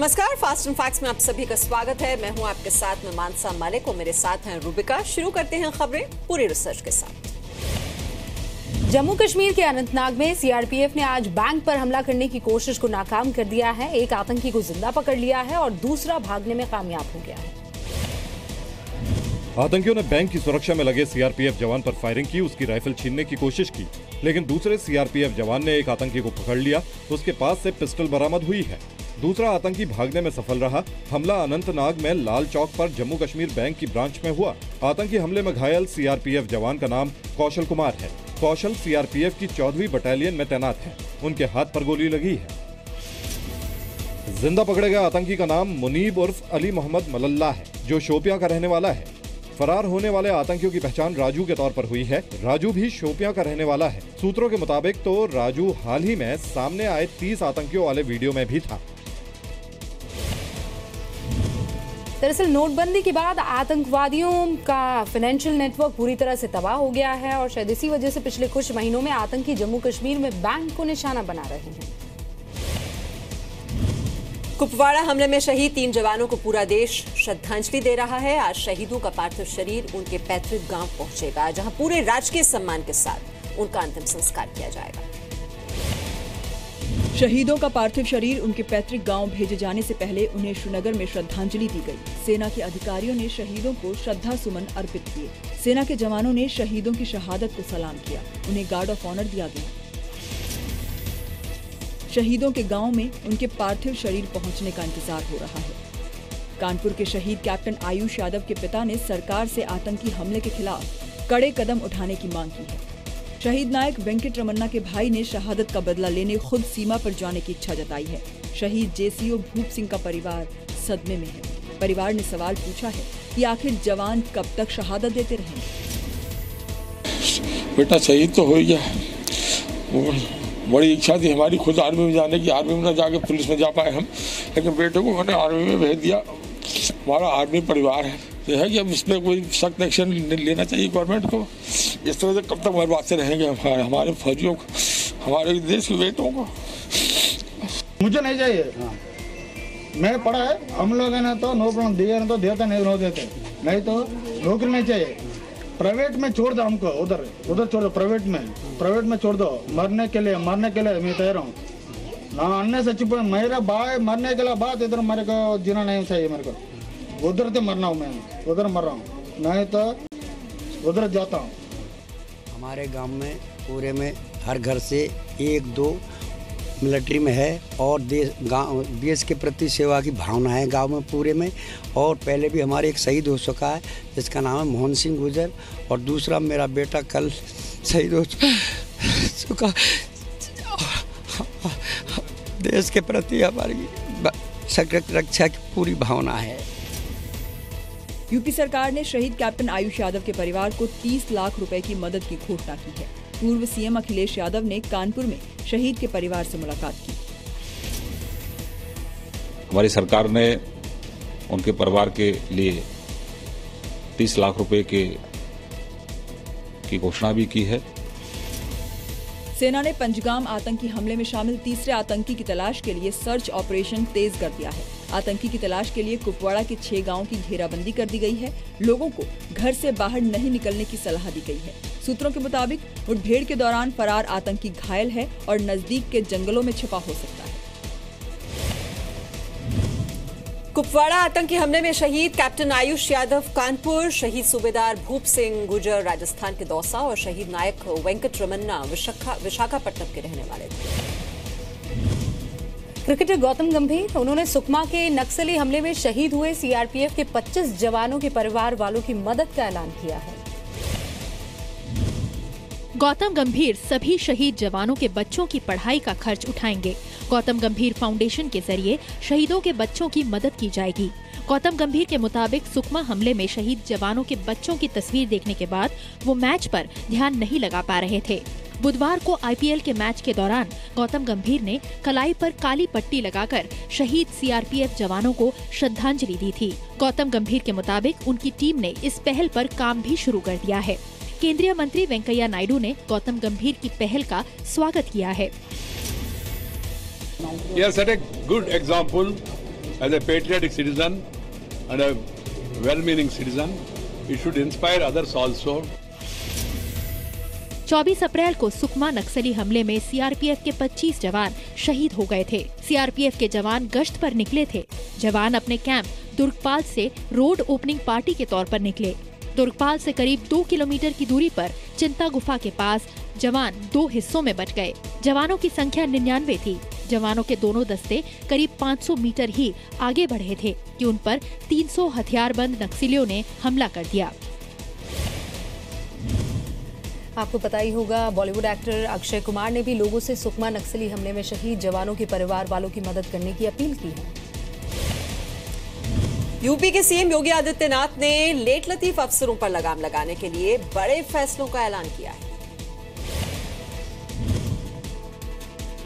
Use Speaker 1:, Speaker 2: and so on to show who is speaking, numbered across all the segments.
Speaker 1: नमस्कार, fast and facts में आप सभी का स्वागत है। मैं हूं आपके साथ में मानसा मालिक और मेरे साथ हैं रूबिका। शुरू करते हैं खबरें पूरी रिसर्च के साथ।
Speaker 2: जम्मू कश्मीर के अनंतनाग में सीआरपीएफ ने आज बैंक पर हमला करने की कोशिश को नाकाम कर दिया है। एक आतंकी को जिंदा पकड़ लिया है और दूसरा भागने में कामयाब हो गया है।
Speaker 3: आतंकियों ने बैंक की सुरक्षा में लगे सीआरपीएफ जवान पर फायरिंग की, उसकी राइफल छीनने की कोशिश की, लेकिन दूसरे सीआरपीएफ जवान ने एक आतंकी को पकड़ लिया। उसके पास से पिस्टल बरामद हुई है। दूसरा आतंकी भागने में सफल रहा। हमला अनंतनाग में लाल चौक पर जम्मू कश्मीर बैंक की ब्रांच में हुआ। आतंकी हमले में घायल सीआरपीएफ जवान का नाम कौशल कुमार है। कौशल सीआरपीएफ की 14वीं बटालियन में तैनात है। उनके हाथ पर गोली लगी है। जिंदा पकड़े गए आतंकी का नाम मुनीब उर्फ अली मोहम्मद मल्ला है, जो शोपियां का रहने वाला है। फरार होने वाले आतंकियों की पहचान राजू के तौर पर हुई है। राजू भी शोपियां का रहने वाला है। सूत्रों के मुताबिक तो राजू हाल ही में सामने आए 30 आतंकियों वाले वीडियो में भी था।
Speaker 2: दरअसल नोटबंदी के बाद आतंकवादियों का फाइनेंशियल नेटवर्क पूरी तरह से तबाह हो गया है और शायद इसी वजह से पिछले कुछ महीनों में आतंकी जम्मू कश्मीर में बैंक को निशाना बना रहे हैं।
Speaker 1: कुपवाड़ा हमले में शहीद 3 जवानों को पूरा देश श्रद्धांजलि दे रहा है। आज शहीदों का पार्थिव शरीर उनके पैतृक गांव पहुंचेगा, जहां पूरे राजकीय सम्मान के साथ उनका अंतिम संस्कार किया जाएगा।
Speaker 4: शहीदों का पार्थिव शरीर उनके पैतृक गांव भेजे जाने से पहले उन्हें श्रीनगर में श्रद्धांजलि दी गई। सेना के अधिकारियों ने शहीदों को श्रद्धा सुमन अर्पित किए। सेना के जवानों ने शहीदों की शहादत को सलाम किया। उन्हें गार्ड ऑफ ऑनर दिया गया। शहीदों के गांव में उनके पार्थिव शरीर पहुंचने का इंतजार हो रहा है। कानपुर के शहीद कैप्टन आयुष यादव के पिता ने सरकार से आतंकी हमले के खिलाफ कड़े कदम उठाने की मांग की है। शहीद नायक वेंकट रमन्ना के भाई ने शहादत का बदला लेने खुद सीमा पर जाने की इच्छा जताई है। शहीद जेसीओ भूप सिंह का परिवार सदमे में है। परिवार ने सवाल पूछा है कि आखिर जवान कब तक शहादत देते रहेंगे।
Speaker 5: बेटा शहीद तो हो ही गया, बड़ी इच्छा थी हमारी खुद आर्मी में जाने की। आर्मी में न जाके पुलिस में जा पाए हम, लेकिन बेटे को मैंने आर्मी में भेज दिया। हमारा आर्मी परिवार है, ये है कि अब इसमें कोई सख्त एक्शन लेना चाहिए गवर्नमेंट को। इस तरह से कब तक बर्बादते रहेंगे हमारे फौजियों को, हमारे देश के बेटों को।
Speaker 6: मुझे नहीं चाहिए। मैं पढ़ा है, हम लोग है ना तो नो प्रॉब्लम, दिए ना तो देते नहीं नो देते, नहीं तो नौकरी नहीं चाहिए। प्राइवेट में छोड़ दो हमको, उधर छोड़ दो। प्राइवेट में छोड़ दो। मरने के लिए मैं तैयार हूँ ना। अन्य से चुप मेरा भाई मरने के लिए बात, इधर मेरे को जीना नहीं चाहिए। मेरे को उधर से मरना हूँ, मैं उधर मर रहा हूँ, नहीं तो उधर जाता हूँ।
Speaker 7: हमारे गांव में पूरे में हर घर से 1-2 मिलिट्री में है और देश के प्रति सेवा की भावना है गांव में पूरे में। और पहले भी हमारे एक शहीद हो चुका है जिसका नाम है मोहन सिंह गुजर, और दूसरा मेरा बेटा कल शहीद हो चुका। देश के प्रति हमारी रक्षा की पूरी भावना है।
Speaker 4: यूपी सरकार ने शहीद कैप्टन आयुष यादव के परिवार को 30 लाख रुपए की मदद की घोषणा की है। पूर्व सीएम अखिलेश यादव ने कानपुर में शहीद के परिवार से मुलाकात की।
Speaker 8: हमारी सरकार ने उनके परिवार के लिए 30 लाख रुपए की घोषणा भी की है।
Speaker 4: सेना ने पंजगाम आतंकी हमले में शामिल तीसरे आतंकी की तलाश के लिए सर्च ऑपरेशन तेज कर दिया है। आतंकी की तलाश के लिए कुपवाड़ा के 6 गांवों की घेराबंदी कर दी गई है। लोगों को घर से बाहर नहीं निकलने की सलाह दी गई है। सूत्रों के मुताबिक मुठभेड़ के दौरान फरार आतंकी घायल है और नजदीक के जंगलों में छिपा हो सकता है।
Speaker 1: कुपवाड़ा आतंकी हमले में शहीद कैप्टन आयुष यादव कानपुर, शहीद सूबेदार भूप सिंह गुजर राजस्थान के दौसा और शहीद नायक वेंकट रमन्ना विशाखापट्टनम के रहने वाले थे।
Speaker 2: क्रिकेटर गौतम गंभीर, उन्होंने सुकमा के नक्सली हमले में शहीद हुए सीआरपीएफ के 25 जवानों के परिवार वालों की मदद का ऐलान किया है।
Speaker 9: गौतम गंभीर सभी शहीद जवानों के बच्चों की पढ़ाई का खर्च उठाएंगे। गौतम गंभीर फाउंडेशन के जरिए शहीदों के बच्चों की मदद की जाएगी। गौतम गंभीर के मुताबिक सुकमा हमले में शहीद जवानों के बच्चों की तस्वीर देखने के बाद वो मैच पर ध्यान नहीं लगा पा रहे थे। बुधवार को आईपीएल के मैच के दौरान गौतम गंभीर ने कलाई पर काली पट्टी लगाकर शहीद सीआरपीएफ जवानों को श्रद्धांजलि दी थी। गौतम गंभीर के मुताबिक उनकी टीम ने इस पहल पर काम भी शुरू कर दिया है। केंद्रीय मंत्री वेंकैया नायडू ने गौतम गंभीर की पहल का स्वागत किया है।
Speaker 10: He has set a good example as a patriotic citizen and a well-meaning citizen, it should inspire others also.
Speaker 9: 24 अप्रैल को सुकमा नक्सली हमले में सीआरपीएफ के 25 जवान शहीद हो गए थे। सीआरपीएफ के जवान गश्त पर निकले थे। जवान अपने कैंप दुर्गपाल से रोड ओपनिंग पार्टी के तौर पर निकले। दुर्गपाल से करीब 2 किलोमीटर की दूरी पर चिंता गुफा के पास जवान 2 हिस्सों में बंट गए। जवानों की संख्या 99 थी। जवानों के दोनों दस्ते करीब 500 मीटर ही आगे बढ़े थे कि उन पर 300 हथियारबंद नक्सलियों ने हमला कर दिया।
Speaker 2: आपको पता ही होगा, बॉलीवुड एक्टर अक्षय कुमार ने भी लोगों से सुकमा नक्सली हमले में शहीद जवानों के परिवार वालों की मदद करने की अपील की है।
Speaker 1: यूपी के सीएम योगी आदित्यनाथ ने लेट लतीफ अफसरों पर लगाम लगाने के लिए बड़े फैसलों का ऐलान किया है।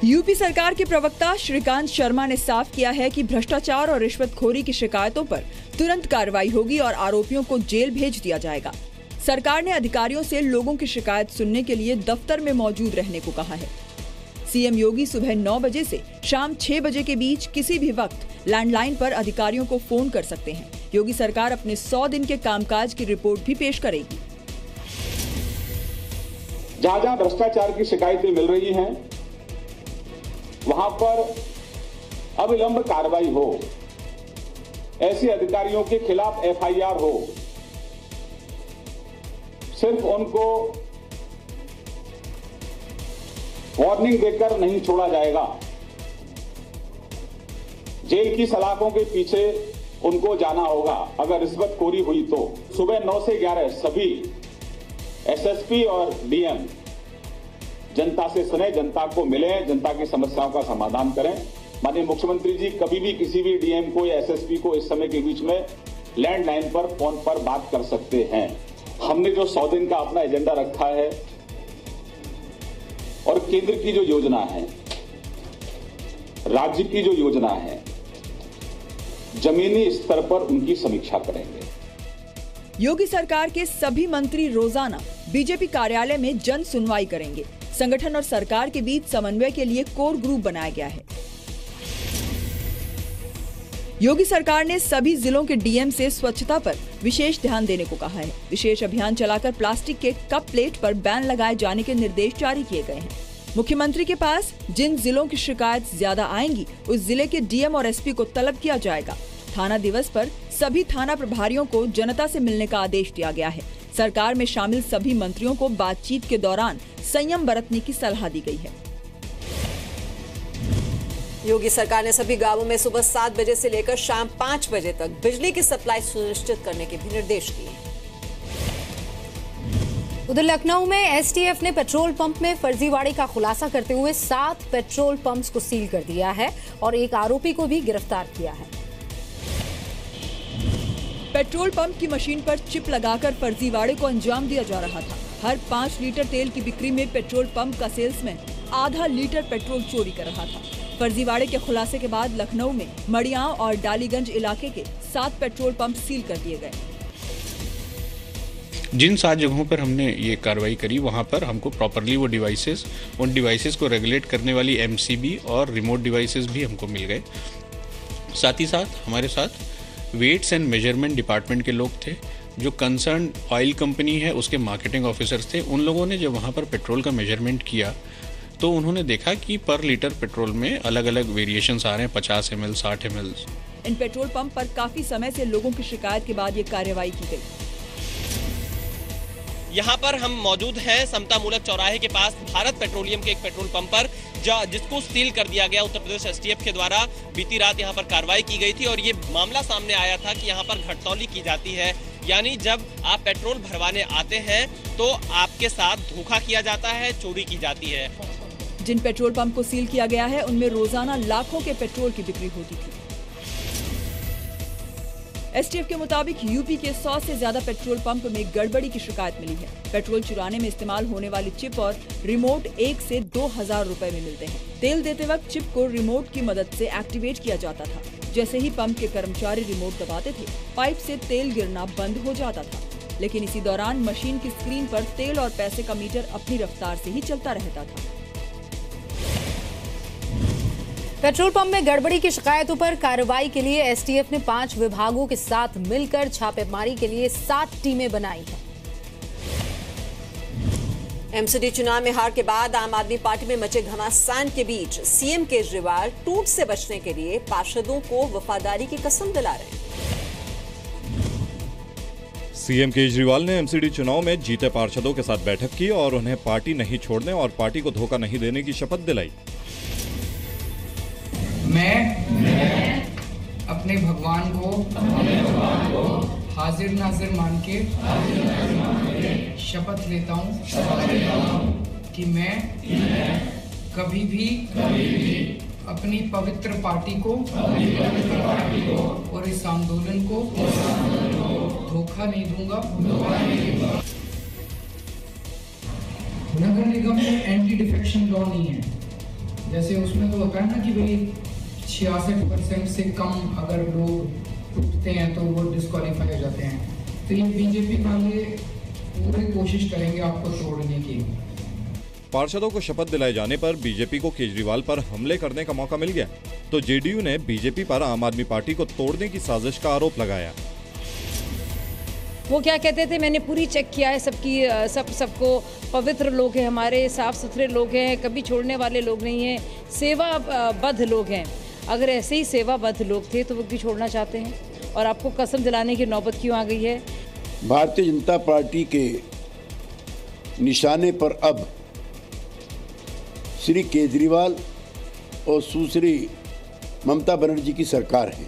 Speaker 4: यूपी सरकार के प्रवक्ता श्रीकांत शर्मा ने साफ किया है कि भ्रष्टाचार और रिश्वतखोरी की शिकायतों पर तुरंत कार्रवाई होगी और आरोपियों को जेल भेज दिया जाएगा। सरकार ने अधिकारियों से लोगों की शिकायत सुनने के लिए दफ्तर में मौजूद रहने को कहा है। सीएम योगी सुबह 9 बजे से शाम 6 बजे के बीच किसी भी वक्त लैंडलाइन पर अधिकारियों को फोन कर सकते हैं। योगी सरकार अपने 100 दिन के कामकाज की रिपोर्ट भी पेश करेगी।
Speaker 11: जहां जहां भ्रष्टाचार की शिकायतें मिल रही हैं, वहां पर अविलंब कार्रवाई हो, ऐसे अधिकारियों के खिलाफ एफआईआर हो, सिर्फ उनको वार्निंग देकर नहीं छोड़ा जाएगा। जेल की सलाखों के पीछे उनको जाना होगा। अगर रिश्वतखोरी हुई तो सुबह 9 से 11 सभी एसएसपी और डीएम जनता से सुने, जनता को मिले, जनता की समस्याओं का समाधान करें। माननीय मुख्यमंत्री जी कभी भी किसी भी डीएम को या एसएसपी को इस समय के बीच में लैंडलाइन पर फोन पर बात कर सकते हैं। हमने जो 100 दिन का अपना एजेंडा रखा है और केंद्र की जो योजना है, राज्य की जो योजना है, जमीनी स्तर पर उनकी समीक्षा करेंगे।
Speaker 4: योगी सरकार के सभी मंत्री रोजाना बीजेपी कार्यालय में जन सुनवाई करेंगे। संगठन और सरकार के बीच समन्वय के लिए कोर ग्रुप बनाया गया है। योगी सरकार ने सभी जिलों के डीएम से स्वच्छता पर विशेष ध्यान देने को कहा है। विशेष अभियान चलाकर प्लास्टिक के कप प्लेट पर बैन लगाए जाने के निर्देश जारी किए गए हैं। मुख्यमंत्री के पास जिन जिलों की शिकायत ज्यादा आएंगी, उस जिले के डीएम और एसपी को तलब किया जाएगा। थाना दिवस पर सभी थाना प्रभारियों को जनता से मिलने का आदेश दिया गया है। सरकार में शामिल सभी मंत्रियों को बातचीत के दौरान संयम बरतने की सलाह दी गई है।
Speaker 1: योगी सरकार ने सभी गांवों में सुबह 7 बजे से लेकर शाम 5 बजे तक बिजली की सप्लाई सुनिश्चित करने के भी निर्देश दिए हैं।
Speaker 2: उधर लखनऊ में एसटीएफ ने पेट्रोल पंप में फर्जीवाड़े का खुलासा करते हुए 7 पेट्रोल पंप्स को सील कर दिया है और एक आरोपी को भी गिरफ्तार किया है।
Speaker 4: पेट्रोल पंप की मशीन पर चिप लगाकर फर्जीवाड़े को अंजाम दिया जा रहा था। हर 5 लीटर तेल की बिक्री में पेट्रोल पंप का सेल्समैन आधा लीटर पेट्रोल चोरी कर रहा था। फर्जीवाड़े के खुलासे के बाद लखनऊ में मड़ियाव और डालीगंज इलाके के 7 पेट्रोल पंप सील कर दिए गए।
Speaker 12: जिन 7 जगहों पर हमने ये कार्रवाई करी, वहाँ पर हमको प्रॉपरली वो उन डिवाइसेस को रेगुलेट करने वाली एमसीबी और रिमोट डिवाइसेस भी हमको मिल गए। साथ ही साथ हमारे साथ वेट्स एंड मेजरमेंट डिपार्टमेंट के लोग थे, जो कंसर्न ऑयल कंपनी है उसके मार्केटिंग ऑफिसर्स थे। उन लोगों ने जब वहाँ पर पेट्रोल का मेजरमेंट किया तो उन्होंने देखा कि पर लीटर पेट्रोल में अलग अलग वेरिएशंस आ रहे हैं, 50 ml, 60 ml।
Speaker 4: In petrol pump पर काफी समय से लोगों की शिकायत के बाद ये कार्रवाई की गई।
Speaker 13: यहाँ पर हम मौजूद हैं समता मूलक चौराहे के पास भारत पेट्रोलियम के एक पेट्रोल पंप पर, जिसको सील कर दिया गया। उत्तर प्रदेश एसटीएफ के द्वारा बीती रात यहाँ पर कार्रवाई की गई थी और ये मामला सामने आया था कि यहाँ पर घटतौली की जाती है, यानी जब आप पेट्रोल भरवाने आते हैं तो आपके साथ धोखा किया जाता है, चोरी की जाती है।
Speaker 4: जिन पेट्रोल पंप को सील किया गया है उनमें रोजाना लाखों के पेट्रोल की बिक्री होती थी। एसटीएफ के मुताबिक यूपी के 100 से ज्यादा पेट्रोल पंप में गड़बड़ी की शिकायत मिली है। पेट्रोल चुराने में इस्तेमाल होने वाली चिप और रिमोट 1 से 2,000 रुपए में मिलते हैं। तेल देते वक्त चिप को रिमोट की मदद से एक्टिवेट किया जाता था। जैसे ही पंप के कर्मचारी रिमोट दबाते थे, पाइप से तेल गिरना बंद हो जाता था, लेकिन इसी दौरान मशीन की स्क्रीन पर तेल और पैसे का मीटर अपनी रफ्तार से ही चलता रहता था।
Speaker 2: पेट्रोल पंप में गड़बड़ी की शिकायतों पर कार्रवाई के लिए एसटीएफ ने 5 विभागों के साथ मिलकर छापेमारी के लिए 7 टीमें बनाई हैं।
Speaker 1: एमसीडी चुनाव में हार के बाद आम आदमी पार्टी में मचे घमासान के बीच सीएम केजरीवाल टूट से बचने के लिए पार्षदों को वफादारी की कसम दिला रहे हैं।
Speaker 3: सीएम केजरीवाल ने एमसीडी चुनाव में जीते पार्षदों के साथ बैठक की और उन्हें पार्टी नहीं छोड़ने और पार्टी को धोखा नहीं देने की शपथ दिलाई।
Speaker 14: मैं अपने भगवान को हाजिर नाजिर मान के शपथ लेता हूँ कि मैं कभी भी अपनी पवित्र पार्टी को और इस आंदोलन को धोखा नहीं दूंगा। नगर निगम में एंटी डिफेक्शन लॉ नहीं है, जैसे उसमें तो होता है ना कि भाई 66% से कम अगर लोग टूटते हैं तो वो डिस्क्वालीफाई हो जाते हैं। तो ये बीजेपी वाले पूरी कोशिश करेंगे आपको तोड़ने की।
Speaker 3: पार्षदों को शपथ दिलाए जाने पर बीजेपी को केजरीवाल पर हमले करने का मौका मिल गया, तो जेडीयू ने बीजेपी पर आम आदमी पार्टी को तोड़ने की साजिश का आरोप लगाया।
Speaker 15: वो क्या कहते थे, मैंने पूरी चेक किया है सबको पवित्र लोग हैं, हमारे साफ सुथरे लोग हैं, कभी छोड़ने वाले लोग नहीं हैं, सेवाबद्ध लोग हैं। अगर ऐसे ही सेवाबद्ध लोग थे तो वो क्यों छोड़ना चाहते हैं? और आपको कसम दिलाने की नौबत क्यों आ गई है?
Speaker 16: भारतीय जनता पार्टी के निशाने पर अब श्री केजरीवाल और सुश्री ममता बनर्जी की सरकार है।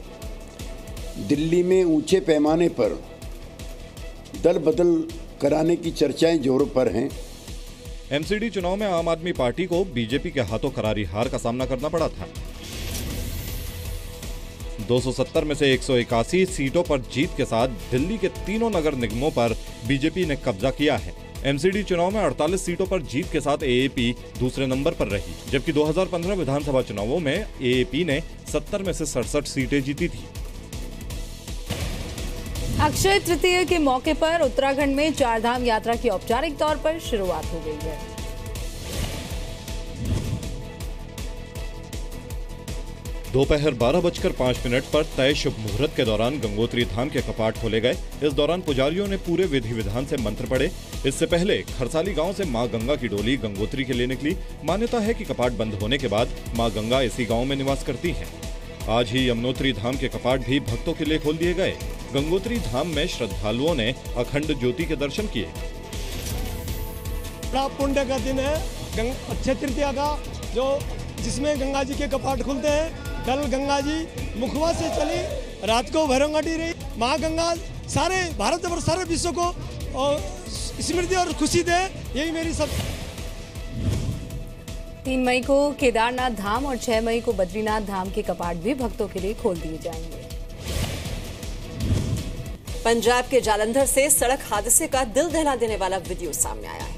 Speaker 16: दिल्ली में ऊंचे पैमाने पर दल बदल कराने की चर्चाएं जोरों पर हैं।
Speaker 3: एमसीडी चुनाव में आम आदमी पार्टी को बीजेपी के हाथों करारी हार का सामना करना पड़ा था। 270 में से 181 सीटों पर जीत के साथ दिल्ली के तीनों नगर निगमों पर बीजेपी ने कब्जा किया है। एमसीडी चुनाव में 48 सीटों पर जीत के साथ एएपी दूसरे नंबर पर रही, जबकि 2015 विधानसभा चुनावों में एएपी ने 70 में से 67 सीटें जीती थी।
Speaker 2: अक्षय तृतीया के मौके पर उत्तराखंड में चारधाम यात्रा की औपचारिक तौर पर शुरुआत हो गई है।
Speaker 3: दोपहर 12:05 पर तय शुभ मुहूर्त के दौरान गंगोत्री धाम के कपाट खोले गए। इस दौरान पुजारियों ने पूरे विधि विधान से मंत्र पढ़े। इससे पहले खरसाली गांव से मां गंगा की डोली गंगोत्री के लिए निकली। मान्यता है कि कपाट बंद होने के बाद मां गंगा इसी गांव में निवास करती हैं। आज ही यमुनोत्री धाम के कपाट भी भक्तों के लिए खोल दिए गए। गंगोत्री धाम में श्रद्धालुओं ने अखंड ज्योति के दर्शन किए।
Speaker 17: बड़ा पुण्य का दिन है अक्षय तृतीया का, जो जिसमें गंगा जी के कपाट खुलते हैं। कल गंगा जी मुखवा से चली, रात को भैरवघाटी रही। माँ गंगा सारे भारत और सारे विश्व को स्मृति और खुशी दे, यही मेरी सब।
Speaker 2: 3 मई को केदारनाथ धाम और 6 मई को बद्रीनाथ धाम के कपाट भी भक्तों के लिए खोल दिए जाएंगे।
Speaker 1: पंजाब के जालंधर से सड़क हादसे का दिल दहला देने वाला वीडियो सामने आया है।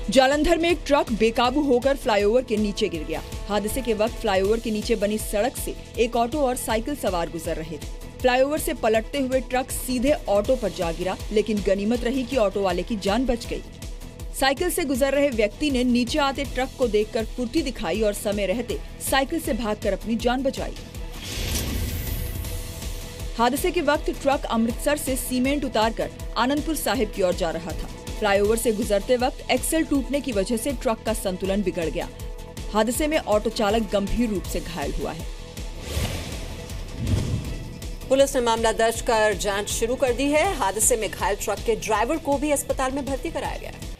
Speaker 4: जालंधर में एक ट्रक बेकाबू होकर फ्लाईओवर के नीचे गिर गया। हादसे के वक्त फ्लाईओवर के नीचे बनी सड़क से एक ऑटो और साइकिल सवार गुजर रहे थे। फ्लाईओवर से पलटते हुए ट्रक सीधे ऑटो पर जा गिरा, लेकिन गनीमत रही कि ऑटो वाले की जान बच गई। साइकिल से गुजर रहे व्यक्ति ने नीचे आते ट्रक को देखकर फुर्ती दिखाई और समय रहते साइकिल से भागकर अपनी जान बचाई। हादसे के वक्त ट्रक अमृतसर से सीमेंट उतारकर आनंदपुर साहिब की ओर जा रहा था। फ्लाईओवर से गुजरते वक्त एक्सेल टूटने की वजह से ट्रक का संतुलन बिगड़ गया। हादसे में ऑटो चालक गंभीर रूप से घायल हुआ है।
Speaker 1: पुलिस ने मामला दर्ज कर जांच शुरू कर दी है। हादसे में घायल ट्रक के ड्राइवर को भी अस्पताल में भर्ती कराया गया है।